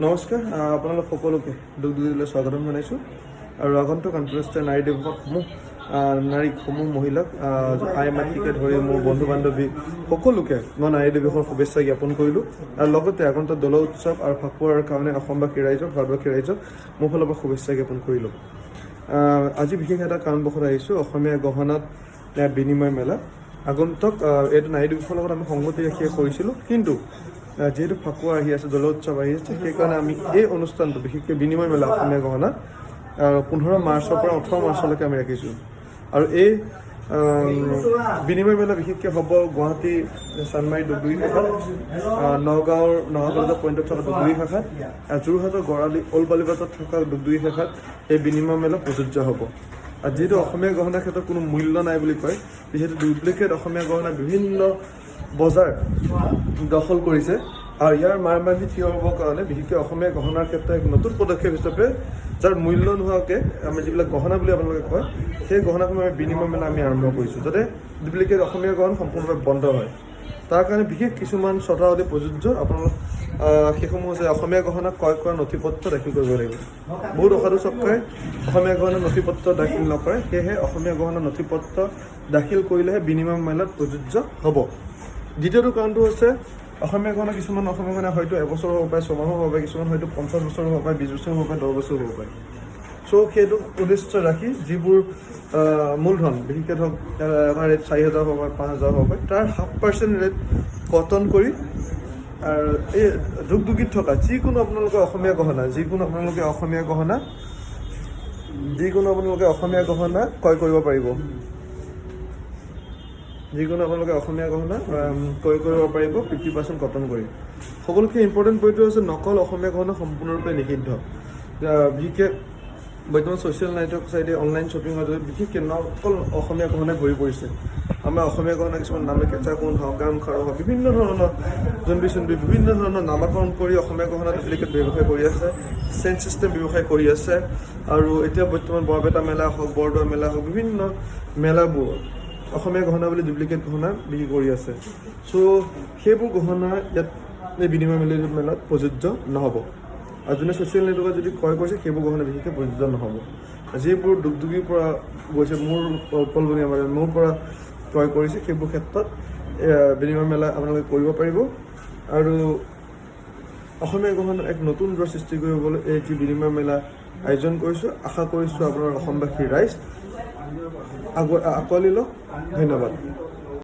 নমস্কাৰ, আপোনালোক সকলোকে দুগদুগিলৈ স্বাগতম জনাইছোঁ। আৰু আগন্তুক আন্তঃৰাষ্ট্ৰীয় নাৰী দিৱসসমূহ নাৰীসমূহ মহিলাক আই মাতৃকে ধৰি মোৰ বন্ধু বান্ধৱী সকলোকে মই নাৰী দিৱসৰ শুভেচ্ছা জ্ঞাপন কৰিলোঁ। আৰু লগতে আগন্তুক দৌল উৎসৱ আৰু ফাকুৱাৰ কাৰণে অসমবাসী ৰাইজক ভাৰতবাসী ৰাইজক মোৰ ফালৰ পৰা শুভেচ্ছা জ্ঞাপন কৰিলোঁ। আজি বিশেষ এটা কাৰণবশত আহিছোঁ। অসমীয়া গহনাত বিনিময় মেলা আগন্তুক এইটো নাৰী দিৱসৰ লগত আমি সংগতি ৰাখি কৰিছিলোঁ, কিন্তু যেহেতু ফাকুৱা আহি আছে, দৌল উৎসৱ আহি আছে, সেইকাৰণে আমি এই অনুষ্ঠানটো বিশেষকৈ বিনিময় মেলা অসমীয়া গহনা 15 মাৰ্চৰ পৰা 18 মাৰ্চলৈকে আমি ৰাখিছোঁ। আৰু এই বিনিময় মেলা বিশেষকৈ হ'ব গুৱাহাটী চানমাৰী দুগদুগী শাখাত, নগাঁৱৰ নগাঁও পইণ্টত থকা দুগদুগী শাখাত, যোৰহাটৰ গড়ালি অল্ড বালিবাটত থকা দুগদুগী শাখাত এই বিনিময় মেলা প্ৰযোজ্য হ'ব। আৰু যিহেতু অসমীয়া গহনাৰ ক্ষেত্ৰত কোনো মূল্য নাই বুলি কয়, যিহেতু ডুপ্লিকেট অসমীয়া গহনা বিভিন্ন বজাৰ দখল কৰিছে, আৰু ইয়াৰ মাৰ বান্ধি থিয় হ'বৰ কাৰণে বিশেষকৈ অসমীয়া গহনাৰ ক্ষেত্ৰত এক নতুন পদক্ষেপ হিচাপে যাৰ মূল্য নোহোৱাকৈ আমি যিবিলাক গহনা বুলি আপোনালোকে কয়, সেই গহনাসমূহ আমি বিনিময় মেলা আমি আৰম্ভ কৰিছোঁ, যাতে ডুপ্লিকেট অসমীয়া গহনা সম্পূৰ্ণভাৱে বন্ধ হয়। তাৰ কাৰণে বিশেষ কিছুমান চৰ্তাৱলী প্ৰযোজ্য। আপোনালোক সেইসমূহ হৈছে অসমীয়া গহনা ক্ৰয় কৰা নথি পত্ৰ দাখিল কৰিব লাগিব। বহুত অসাধু চক্ৰই অসমীয়া গহনা নথি পত্ৰ দাখিল নকৰে, সেয়েহে অসমীয়া গহনা নথি পত্ৰ দাখিল কৰিলেহে বিনিময় মেলাত প্ৰযোজ্য হ'ব। দ্বিতীয়টো কাৰণটো হৈছে অসমীয়া গহনা কিছুমান অসমীয়া গহনা হয়তো এবছৰ হ'ব পাৰে, 6 মাহো হ'ব পাৰে, কিছুমান হয়তো 50 বছৰো হ'ব পাৰে, 20 বছৰো হ'ব পাৰে, 10 বছৰো হ'ব পাৰে। চ' সেইটো উদ্দেশ্য ৰাখি যিবোৰ মূলধন বিশেষকৈ ধৰক এটা ৰেট 4,000 হ'ব পাৰে, 5,000 হ'ব পাৰে, তাৰ 0.5% ৰেট কটন কৰি আৰু এই দুগদুগীত থকা যিকোনো আপোনালোকে অসমীয়া গহনা ক্ৰয় কৰিব পাৰিব। যিকোনো আপোনালোকে অসমীয়া গহনা ক্ৰয় কৰিব পাৰিব 50% কটন কৰি। সকলোতকৈ ইম্পৰ্টেণ্ট পইণ্টটো হৈছে নকল অসমীয়া গহনা সম্পূৰ্ণৰূপে নিষিদ্ধ। বিশেষকৈ বৰ্তমান ছ'চিয়েল নেটৱৰ্ক চাইডে অনলাইন শ্বপিঙৰ জৰিয়তে বিশেষকৈ নকল অসমীয়া গহনা ভৰি পৰিছে। আমাৰ অসমীয়া গহনা কিছুমান নামে কেঁচাকুণ হওক, গাম খাৰু হওক, বিভিন্ন ধৰণৰ জোনবি বিভিন্ন ধৰণৰ নামাকৰণ কৰি অসমীয়া গহনা ডুপ্লিকেট ব্যৱসায় কৰি আছে, চেইন ছিষ্টেম ব্যৱসায় কৰি আছে। আৰু এতিয়া বৰ্তমান বৰপেটা মেলা হওক, বৰদোৱা মেলা হওক, বিভিন্ন মেলাবোৰ অসমীয়া গহনা বুলি ডুপ্লিকেট গহনা বিক্ৰী কৰি আছে। চ' সেইবোৰ গহনা ইয়াত এই বিনিময় মেলাত প্ৰযোজ্য নহ'ব। আৰু যোনে ছ'চিয়েল নেটৱৰ্কত যদি ক্ৰয় কৰিছে সেইবোৰ গহনা বিশেষকৈ প্ৰযোজ্য নহ'ব। যিবোৰ দুগদুগীৰ পৰা গৈছে, মোৰ পৰা ক্ৰয় কৰিছে, সেইবোৰ ক্ষেত্ৰত বিনিময় মেলা আপোনালোকে কৰিব পাৰিব। আৰু অসমীয়া গহনাৰ এক নতুন দৰ সৃষ্টি কৰিবলৈ এই যি বিনিময় মেলা আয়োজন কৰিছোঁ, আশা কৰিছোঁ আপোনাৰ অসমবাসী ৰাইজ আঁকোৱালি লওক। ধন্যবাদ।